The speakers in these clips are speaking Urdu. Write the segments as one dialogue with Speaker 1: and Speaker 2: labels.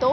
Speaker 1: 2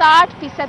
Speaker 1: 60%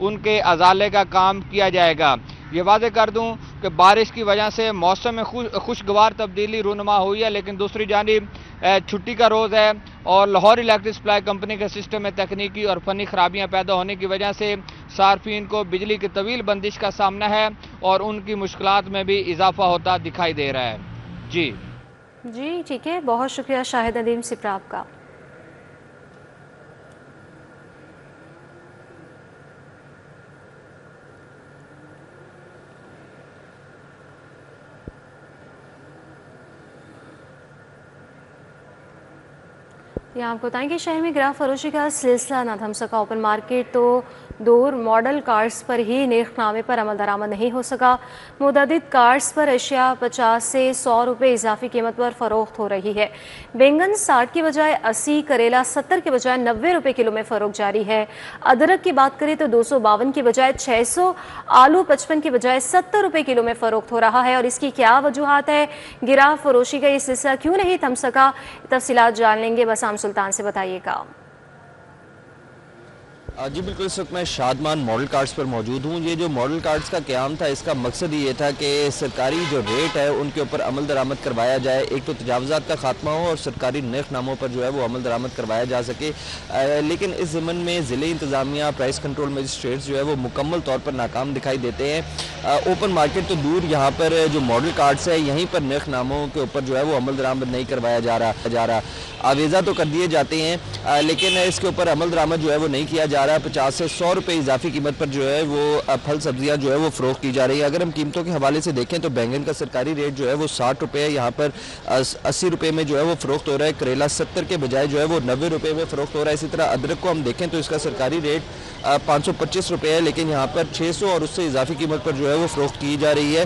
Speaker 2: ان کے ازالے کا کام کیا جائے گا۔ یہ واضح کر دوں کہ بارش کی وجہ سے موسم میں خوشگوار تبدیلی رونما ہوئی ہے، لیکن دوسری جانب چھٹی کا روز ہے اور لاہور الیکٹرک سپلائی کمپنی کے سسٹم میں تکنیکی اور فنی خرابیاں پیدا ہونے کی وجہ سے صارفین کو بجلی کی طویل بندش کا سامنا ہے اور ان کی مشکلات میں بھی اضافہ ہوتا دکھائی دے رہا ہے۔ جی
Speaker 3: ٹھیک ہے، بہت شکریہ شاہد ندیم سپرا آپ کا۔ یہاں آپ کو بتائیں کہ شہر میں گراہ فروشی کا سلسلہ نہ تھم سکا۔ اوپن مارکیٹ تو دور ماڈل کارز پر ہی نرخ نامے پر عمل درآمد نہیں ہو سکا۔ متعدد کارز پر اشیاء 50 سے 100 روپے اضافی قیمت پر فروخت ہو رہی ہے۔ بینگن 60 کی بجائے 80، کریلا 70 کے بجائے 90 روپے کلو میں فروخت جاری ہے۔ ادرک کی بات کریں تو 252 کی بجائے 600، آلو 55 کی بجائے 70 روپے کلو میں فروخت ہو رہا ہے۔ اور اس کی کیا وجوہات ہے؟ گراہ فروشی کا یہ سلسلہ کیوں نہیں تھم سکا؟ تفصیلات جان لیں گے، بسام سلطان سے بتائیے گا۔
Speaker 4: جی بالکل، اس وقت میں شادمان ماڈل کارڈز پر موجود ہوں۔ یہ جو ماڈل کارڈز کا قیام تھا، اس کا مقصد یہ تھا کہ سرکاری جو ریٹ ہے ان کے اوپر عمل درآمد کروایا جائے، ایک تو تجاوزات کا خاتمہ ہو اور سرکاری نرخ ناموں پر جو ہے وہ عمل درآمد کروایا جا سکے۔ لیکن اس ضمن میں ضلع انتظامیہ، پرائس کنٹرول مجسٹریٹس جو ہے وہ مکمل طور پر ناکام دکھائی دیتے ہیں۔ اوپن مارکیٹ تو دور، یہاں پر جو ماڈل کارڈز ہے یہیں پر نرخ ناموں کے اوپر جو ہے وہ عمل درآمد نہیں کروایا جا رہا۔ آویزہ تو کر دیے جاتے ہیں لیکن اس کے اوپر عمل درآمد جو ہے وہ نہیں کیا جا رہا۔ 50 سے 100 روپے اضافی قیمت پر جو ہے وہ پھل سبزیاں جو ہے وہ فروخت کی جا رہی ہے۔ اگر ہم قیمتوں کے حوالے سے دیکھیں تو بینگن کا سرکاری ریٹ جو ہے وہ 60 روپے ہے، یہاں پر 80 روپے میں جو ہے وہ فروخت ہو رہا ہے۔ کریلا 70 کے بجائے جو ہے وہ 90 روپے میں فروخت ہو رہا ہے۔ اسی طرح ادرک کو ہم دیکھیں تو اس کا سرکاری ریٹ 525 روپے ہے، لیکن یہاں پر 600 اور اس سے اضافی قیمت پر جو ہے وہ فروخت کی جا رہی ہے۔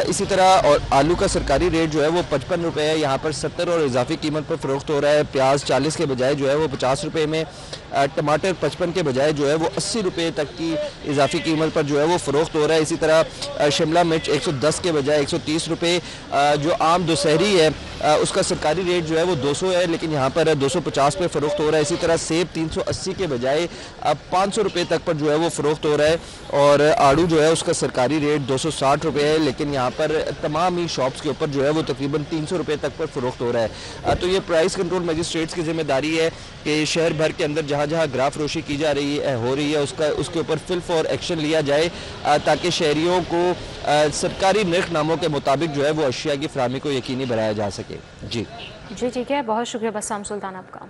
Speaker 4: اسی طرح اور آلو کا سرکاری ریٹ جو ہے وہ 55 روپے ہے، یہاں پر 70 اور اضافی قیمت پر فروخت ہو رہا ہے۔ پیاز 40 کے بجائے جو ہے وہ 50 روپے میں، ٹماٹر 55 کے بجائے جو ہے وہ 80 روپے تک کی اضافی قیمت پر جو ہے وہ فروخت ہو رہا ہے۔ اسی طرح شملہ مرچ 110 کے بجائے 130 روپے، جو عام دوسہری ہے اس کا سرکاری ریٹ جو ہے وہ 200 ہے، لیکن یہاں پر 250 پہ فروخت ہو رہا ہے۔ اسی طرح سیب 380 کے بجائے 500 روپے تک پر جو ہے وہ فروخت ہو رہا ہے، اور آڑو جو ہے اس کا سرکاری ریٹ 260 روپے ہے، لیکن یہاں پر تمام ہی شاپس کے اوپر جو ہے وہ تقریباً 300 روپے تک پر فروخت ہو رہا ہے۔ تو یہ پرائس کنٹرول مجسٹریٹس کی ذمہ داری ہے کہ شہر بھر کے اندر جہاں جہاں گراہ فروشی کی جا رہی ہے ہو رہی ہے اس کے اوپر فل فور ایکشن لیا جائے تاکہ شہریوں کو سرکاری نرخ ناموں کے مطابق جو ہے وہ اشیاء کی فراہمی کو یقینی بنایا جا سکے۔ جی
Speaker 3: ٹھیک ہے، بہت شکریہ بسام سلطان آپ کا۔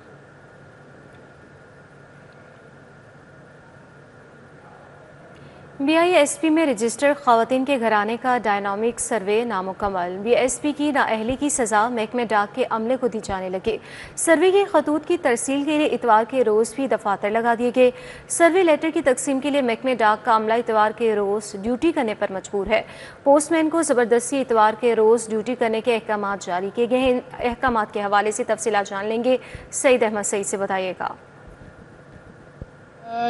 Speaker 3: بی آئی ایس پی میں رجسٹرڈ خواتین کے گھرانے کا ڈائنامک سروے نامکمل۔ بی ایس پی کی نااہلی کی سزا محکمہ ڈاک کے عملے کو دی جانے لگی۔ سروے کے خطوط کی ترسیل کے لیے اتوار کے روز بھی دفاتر لگا دیے گئے۔ سروے لیٹر کی تقسیم کے لیے محکمہ ڈاک کا عملہ اتوار کے روز ڈیوٹی کرنے پر مجبور ہے۔ پوسٹ مین کو زبردستی اتوار کے روز ڈیوٹی کرنے کے احکامات جاری کیے گئے ہیں۔ احکامات کے حوالے سے تفصیلات جان لیں گے، سعید احمد سعید سے بتائیے گا۔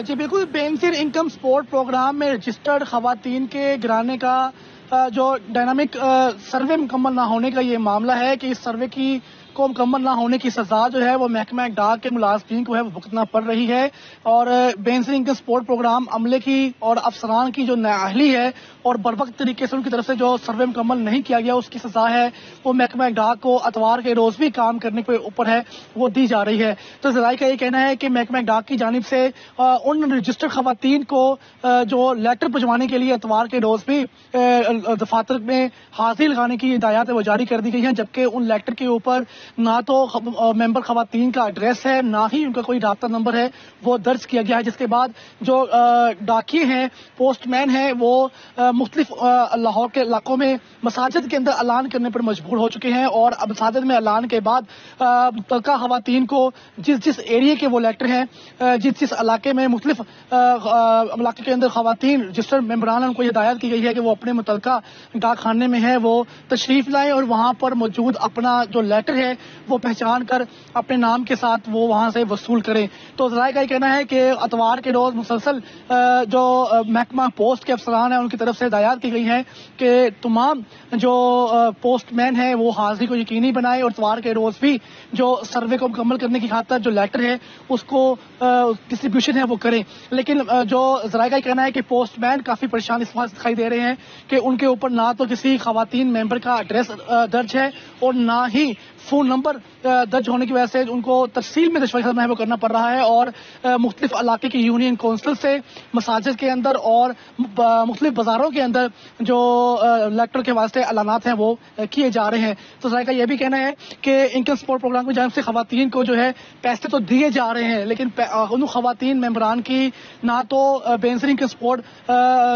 Speaker 5: جی بالکل، پینشن انکم سپورٹ پروگرام میں رجسٹرڈ خواتین کے گھرانے کا جو ڈائنامک سروے مکمل نہ ہونے کا یہ معاملہ ہے کہ اس سروے کو مکمل نہ ہونے کی سزا جو ہے وہ محکمہ ڈاک کے ملازمین کو ہے وہ بھگتنا پڑ رہی ہے، اور پینشن انکم سپورٹ پروگرام عملے کی اور افسران کی جو نااہلی ہے اور بروقت طریقے سے ان کی طرف سے جو سروے مکمل نہیں کیا گیا اس کی سزا ہے وہ محکمہ ڈاک کو اتوار کے روز بھی کام کرنے کے اوپر ہے وہ دی جا رہی ہے۔ تو ذرائع کا یہ کہنا ہے کہ محکمہ ڈاک کی جانب سے ان رجسٹرڈ خواتین کو جو لیٹر بھجوانے کے لیے اتوار کے روز بھی دفاتر میں حاضری لگانے کی ہدایات وہ جاری کر دی گئی ہیں، جبکہ ان لیٹر کے اوپر نہ تو ممبر خواتین کا ایڈریس ہے، نہ ہی ان کا کوئی رابطہ نمبر ہے وہ درج کیا گیا ہے، جس کے بعد جو ڈاکیے ہیں، پوسٹ مین ہیں، وہ مختلف لاہور کے علاقوں میں مساجد کے اندر اعلان کرنے پر مجبور ہو چکے ہیں، اور اب مساجد میں اعلان کے بعد متعلقہ خواتین کو جس ایریے کے وہ لیٹر ہیں، جس علاقے میں مختلف علاقے کے اندر خواتین رجسٹرڈ ممبران ان کو ہدایت کی گئی ہے کہ وہ اپنے متعلقہ ڈاک خانے میں ہے وہ تشریف لائیں اور وہاں پر موجود اپنا جو لیٹر ہے وہ پہچان کر اپنے نام کے ساتھ وہ وہاں سے وصول کریں. تو ذرائع کا یہ کہنا ہے کہ اتوار کے روز مسلسل جو محکمہ پوسٹ کے افسران ہیں ان کی طرف سے ہدایات کی گئی ہیں کہ تمام جو پوسٹ مین ہیں وہ حاضری کو یقینی بنائیں اور اتوار کے روز بھی جو سروے کو مکمل کرنے کی خاطر جو لیٹر ہے اس کو ڈسٹریبیوشن ہے وہ کریں. لیکن جو ذرائع کا کہنا ہے کہ پوسٹ مین کافی پریشان اس وقت دکھائی دے رہے ہیں کہ ان کے اوپر نہ تو کسی خواتین ممبر کا ایڈریس درج ہے اور نہ ہی فون نمبر درج ہونے کی وجہ سے ان کو تفصیل میں دستاویزات وہ کرنا پڑ رہا ہے اور مختلف علاقے کی یونین کونسل سے مساجد کے اندر اور مختلف بازاروں کے اندر جو لیٹر کے واسطے اعلانات ہیں وہ کیے جا رہے ہیں. تو ذرائع کا یہ بھی کہنا ہے کہ انکم سپورٹ پروگرام کی جانب سے خواتین کو جو ہے پیسے تو دیے جا رہے ہیں لیکن ان خواتین ممبران کی نہ تو بے نظیر انکم سپورٹ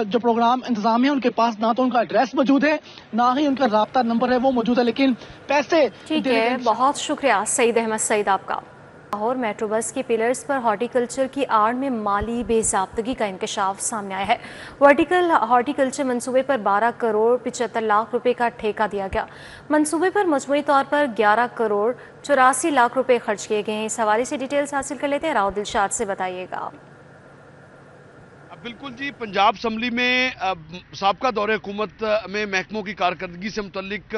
Speaker 5: جو پروگرام انتظام ہے ان کے پاس نہ تو ان کا ایڈریس موجود ہے نہ ہی ان کا رابطہ نمبر ہے وہ موجود ہے لیکن پیسے.
Speaker 3: ٹھیک ہے، بہت شکریہ سعید احمد سعید آپ کا. لاہور میٹرو بس کے پلرز پر ہارٹی کلچر کی آڑ میں مالی بے ضابطگی کا انکشاف سامنے آیا ہے. ورٹیکل ہارٹی کلچر منصوبے پر 12 کروڑ 75 لاکھ روپے کا ٹھیکہ دیا گیا. منصوبے پر مجموعی طور پر 11 کروڑ 84 لاکھ روپے خرچ کیے گئے ہیں. اس حوالے سے ڈیٹیلز حاصل کر لیتے ہیں. راؤ دلشاد سے بتائیے گا.
Speaker 6: بالکل جی، پنجاب اسمبلی میں سابقہ دور حکومت میں محکموں کی کارکردگی سے متعلق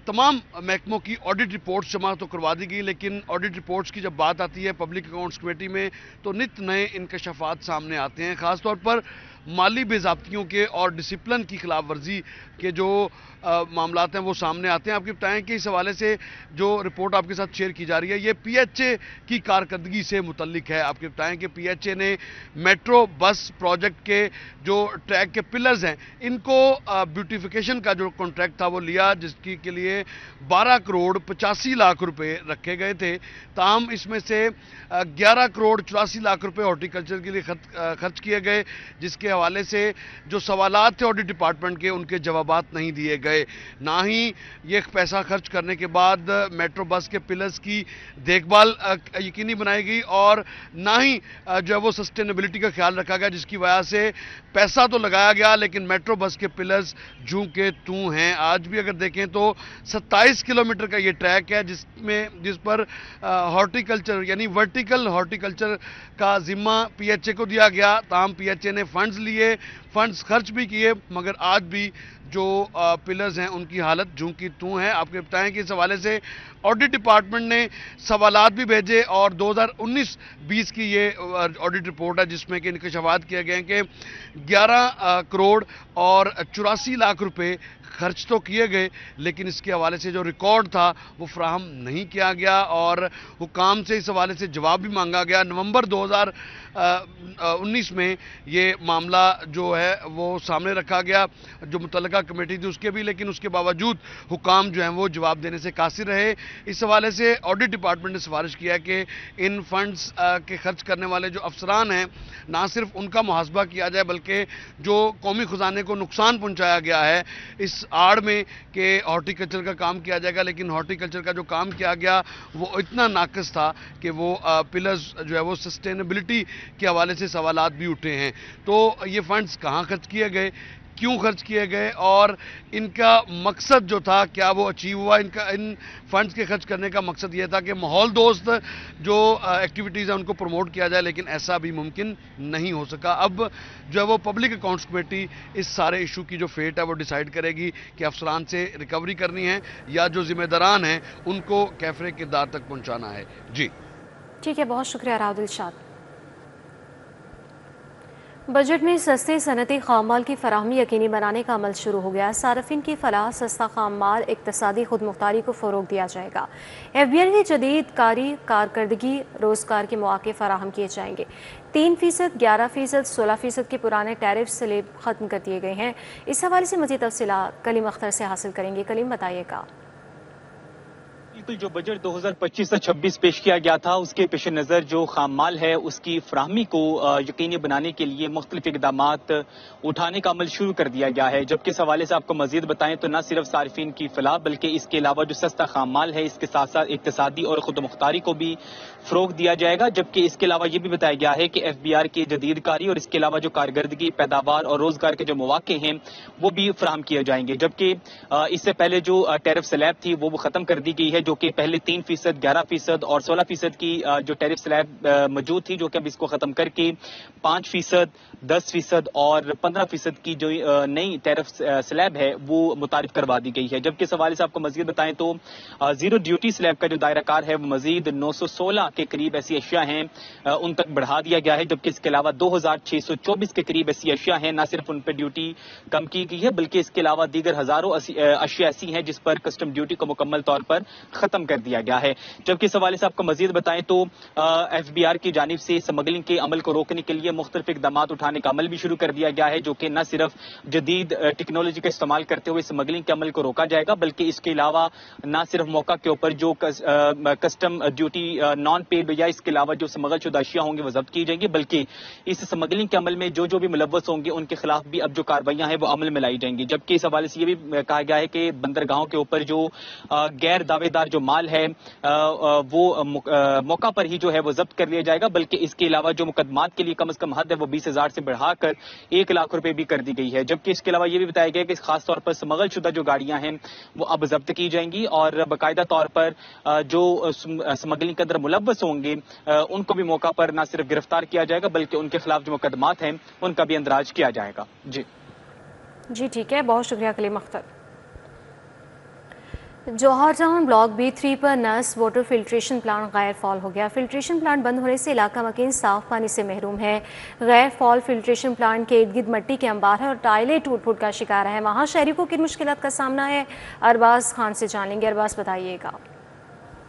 Speaker 6: تمام محکموں کی آڈٹ رپورٹس جمع تو کروا دی گئی، لیکن آڈٹ رپورٹس کی جب بات آتی ہے پبلک اکاؤنٹس کمیٹی میں تو نت نئے انکشافات سامنے آتے ہیں. خاص طور پر مالی بے ضابطگیوں کے اور ڈسپلن کی خلاف ورزی کے جو معاملات ہیں وہ سامنے آتے ہیں. آپ کو بتائیں کہ اس حوالے سے جو رپورٹ آپ کے ساتھ شیئر کی جا رہی ہے یہ پی ایچ اے کی کارکردگی سے متعلق ہے. آپ کو بتائیں کہ پی ایچ اے نے میٹرو بس پروجیکٹ کے جو ٹریک کے پلرز ہیں ان کو بیوٹیفیکیشن کا جو کانٹریکٹ تھا وہ لیا، جس کی کے لیے 12 کروڑ 85 لاکھ روپے رکھے گئے تھے. تاہم اس میں سے 11 کروڑ 84 لاکھ روپے ہارٹی کلچر کے لیے خرچ کیے گئے، جس کے حوالے سے جو سوالات تھے آڈٹ ڈپارٹمنٹ کے ان کے جوابات نہیں دیے گئے. نہ ہی یہ پیسہ خرچ کرنے کے بعد میٹرو بس کے پلرز کی دیکھ بھال یقینی بنائی گئی اور نہ ہی جو ہے وہ سسٹینیبلٹی کا خیال رکھا گیا، جس کی وجہ سے پیسہ تو لگایا گیا لیکن میٹرو بس کے پلرز جوں کے توں ہیں. آج بھی اگر دیکھیں تو 27 کلومیٹر کا یہ ٹریک ہے جس پر ہارٹی کلچر یعنی ورٹیکل ہارٹی کلچر کا ذمہ پی ایچ اے کو دیا گیا. تاہم پی ایچ اے نے فنڈز لیے، فنڈز خرچ بھی کیے، مگر آج بھی جو پلرز ہیں ان کی حالت جوں کی توں ہے. آپ کو بتائیں کہ اس حوالے سے آڈٹ ڈپارٹمنٹ نے سوالات بھی بھیجے اور 2019-20 کی یہ آڈٹ رپورٹ ہے جس میں کہ انکشافات کیے گئے ہیں کہ 11 کروڑ اور 84 لاکھ روپے خرچ تو کیے گئے لیکن اس کے حوالے سے جو ریکارڈ تھا وہ فراہم نہیں کیا گیا اور حکام سے اس حوالے سے جواب بھی مانگا گیا. نومبر 2019 میں یہ معاملہ جو ہے وہ سامنے رکھا گیا جو متعلقہ کمیٹی تھی اس کے بھی، لیکن اس کے باوجود حکام جو ہیں وہ جواب دینے سے قاصر رہے. اس حوالے سے آڈٹ ڈپارٹمنٹ نے سفارش کیا کہ ان فنڈز کے خرچ کرنے والے جو افسران ہیں نہ صرف ان کا محاسبہ کیا جائے بلکہ جو قومی خزانے کو نقصان پہنچایا گیا ہے اس آڑ میں کہ ہارٹی کلچر کا کام کیا جائے گا، لیکن ہارٹی کلچر کا جو کام کیا گیا وہ اتنا ناقص تھا کہ وہ پلرز جو ہے وہ سسٹینیبلٹی کے حوالے سے سوالات بھی اٹھے ہیں. تو یہ فنڈز کہاں خرچ کیے گئے، کیوں خرچ کیے گئے اور ان کا مقصد جو تھا کیا وہ اچیو ہوا. ان فنڈز کے خرچ کرنے کا مقصد یہ تھا کہ ماحول دوست جو ایکٹیویٹیز ہیں ان کو پروموٹ کیا جائے، لیکن ایسا بھی ممکن نہیں ہو سکا. اب جو ہے وہ پبلک اکاؤنٹس کمیٹی اس سارے ایشو کی جو فیٹ ہے وہ ڈیسائیڈ کرے گی کہ افسران سے ریکوری کرنی ہے یا جو ذمہ داران ہیں ان کو کیفرے کردار تک پہنچانا ہے. جی
Speaker 3: ٹھیک ہے، بہت شکریہ راؤ دلشاد. بجٹ میں سستے صنعتی خام مال کی فراہمی یقینی بنانے کا عمل شروع ہو گیا. صارفین کی فلاح، سستا خام مال، اقتصادی خود مختاری کو فروغ دیا جائے گا. ایف بی آئی کی جدید کاری کارکردگی روزگار کے مواقع فراہم کیے جائیں گے. 3%، 11%، 16% کے پرانے ٹیرف سلیب ختم کر دیے گئے ہیں. اس حوالے سے مزید تفصیلات کلیم اختر سے حاصل کریں گے. کلیم بتائیے گا.
Speaker 7: جو بجٹ 2025 سے 26 پیش کیا گیا تھا اس کے پیش نظر جو خام مال ہے اس کی فراہمی کو یقینی بنانے کے لیے مختلف اقدامات اٹھانے کا عمل شروع کر دیا گیا ہے. جبکہ اس حوالے سے آپ کو مزید بتائیں تو نہ صرف صارفین کی فلاح بلکہ اس کے علاوہ جو سستا خام مال ہے اس کے ساتھ ساتھ اقتصادی اور خود مختاری کو بھی فروغ دیا جائے گا. جبکہ اس کے علاوہ یہ بھی بتایا گیا ہے کہ ایف بی آر کی جدید کاری اور اس کے علاوہ جو کارکردگی، پیداوار اور روزگار کے جو مواقع ہیں وہ بھی فراہم کیے جائیں گے. جبکہ اس سے پہلے جو ٹیرف سلیب تھی وہ ختم کر دی گئی ہے جو کہ پہلے 3%, 11% اور 16% کی جو ٹیرف سلیب موجود تھی, جو کہ اب اس کو ختم کر کے 5%, 10% اور 15% کی جو نئی ٹیرف سلیب ہے وہ متعارف کروا دی گئی ہے. جبکہ اس حوالے سے آپ کو مزید بتائیں تو زیرو ڈیوٹی سلیب کا جو دائرہ کار ہے وہ مزید 916 کے قریب ایسی اشیاء ہیں ان تک بڑھا دیا گیا ہے, جبکہ اس کے علاوہ 2624 کے قریب ایسی اشیاء ہیں نہ صرف ان پہ ڈیوٹی کم کی گئی ہے بلکہ اس کے علاوہ دیگر ہزاروں اشیاء ایسی ہیں جس پر کسٹم ڈیوٹی کو مکمل طور پر ختم کر دیا گیا ہے. جبکہ اس حوالے سے آپ کو مزید بتائیں تو ایف بی آر کی جانب سے اسمگلنگ کے عمل کو روکنے کے لیے مختلف اقدامات اٹھانے کا عمل بھی شروع کر دیا گیا ہے, جو کہ نہ صرف جدید ٹیکنالوجی کا استعمال کرتے ہوئے اسمگلنگ کے عمل کو روکا جائے گا بلکہ اس کے علاوہ نہ صرف موقع کے اوپر جو کسٹم ڈیوٹی نان پیڈ یا اس کے علاوہ جو اسمگل شدہ اشیاء ہوں گے وہ ضبط کی جائیں گی, بلکہ اس اسمگلنگ کے عمل میں جو بھی ملوث ہوں گے ان کے خلاف بھی اب جو کارروائیاں ہیں وہ عمل میں لائی جائیں گی. جبکہ اس حوالے سے یہ بھی کہا گیا ہے کہ بندرگاہوں کے اوپر جو غیر دعوے دار جو مال ہے وہ موقع پر ہی جو ہے وہ ضبط کر لیا جائے گا, بلکہ اس کے علاوہ جو مقدمات کے لیے کم از کم حد ہے وہ 20,000 سے بڑھا کر 1 لاکھ روپے بھی کر دی گئی ہے. جبکہ اس کے علاوہ یہ بھی بتایا گیا کہ خاص طور پر اسمگل شدہ جو گاڑیاں ہیں وہ اب ضبط کی جائیں گی اور باقاعدہ طور پر جو اسمگلنگ کے اندر ملوث ہوں گے ان کو بھی موقع پر نہ صرف گرفتار کیا جائے گا بلکہ ان کے خلاف جو مقدمات ہیں ان کا بھی اندراج کیا جائے گا.
Speaker 3: جی ٹھیک ہے, بہت شکریہ کلیم اختر. جوہر ٹاؤن بلاک B3 پر نس واٹر فلٹریشن پلانٹ غیر فعال ہو گیا. فلٹریشن پلانٹ بند ہونے سے علاقہ مکین صاف پانی سے محروم ہے. غیر فعال فلٹریشن پلانٹ کے ارد گرد مٹی کے انبار ہیں اور ٹائلیں ٹوٹ پھوٹ کا شکار ہیں. وہاں شہریوں کو کن مشکلات کا سامنا ہے, ارباز خان سے جان لیں گے. ارباز بتائیے گا.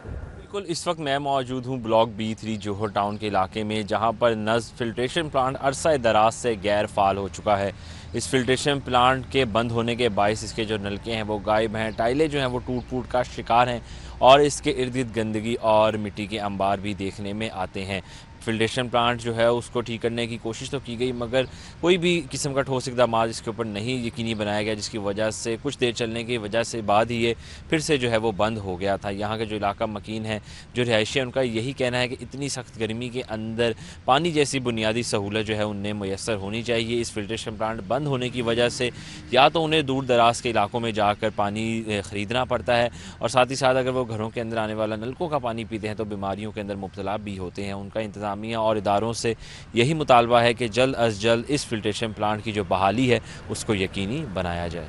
Speaker 8: بالکل, اس وقت میں موجود ہوں بلاک B3 جوہر ٹاؤن کے علاقے میں, جہاں پر نز فلٹریشن پلانٹ عرصہ دراز سے غیر فعال ہو چکا ہے. اس فلٹریشن پلانٹ کے بند ہونے کے باعث اس کے جو نلکے ہیں وہ غائب ہیں, ٹائلیں جو ہیں وہ ٹوٹ پھوٹ کا شکار ہیں اور اس کے ارد گرد گندگی اور مٹی کے انبار بھی دیکھنے میں آتے ہیں. فلٹریشن پلانٹ جو ہے اس کو ٹھیک کرنے کی کوشش تو کی گئی مگر کوئی بھی قسم کا ٹھوس اقدامات اس کے اوپر نہیں یقینی بنایا گیا, جس کی وجہ سے کچھ دیر چلنے کی وجہ سے بعد ہی یہ پھر سے جو ہے وہ بند ہو گیا تھا. یہاں کے جو علاقہ مکین ہیں, جو رہائشی ہیں, ان کا یہی کہنا ہے کہ اتنی سخت گرمی کے اندر پانی جیسی بنیادی سہولت جو ہے انہیں میسر ہونی چاہیے. اس فلٹریشن پلانٹ بند ہونے کی وجہ سے یا تو انہیں دور دراز کے علاقوں میں جا کر پانی خریدنا پڑتا ہے اور ساتھ ہی ساتھ اگر وہ گھروں کے اندر آنے والا نلکوں کا پانی پیتے ہیں تو بیماریوں کے اندر مبتلا بھی ہوتے ہیں. ان کا انتظامیہ اور اداروں سے یہی مطالبہ ہے کہ جلد از جلد اس فلٹریشن پلانٹ کی جو بحالی ہے اس کو یقینی بنایا جائے.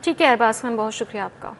Speaker 3: ٹھیک ہے ارباز خان, بہت شکریہ آپ کا.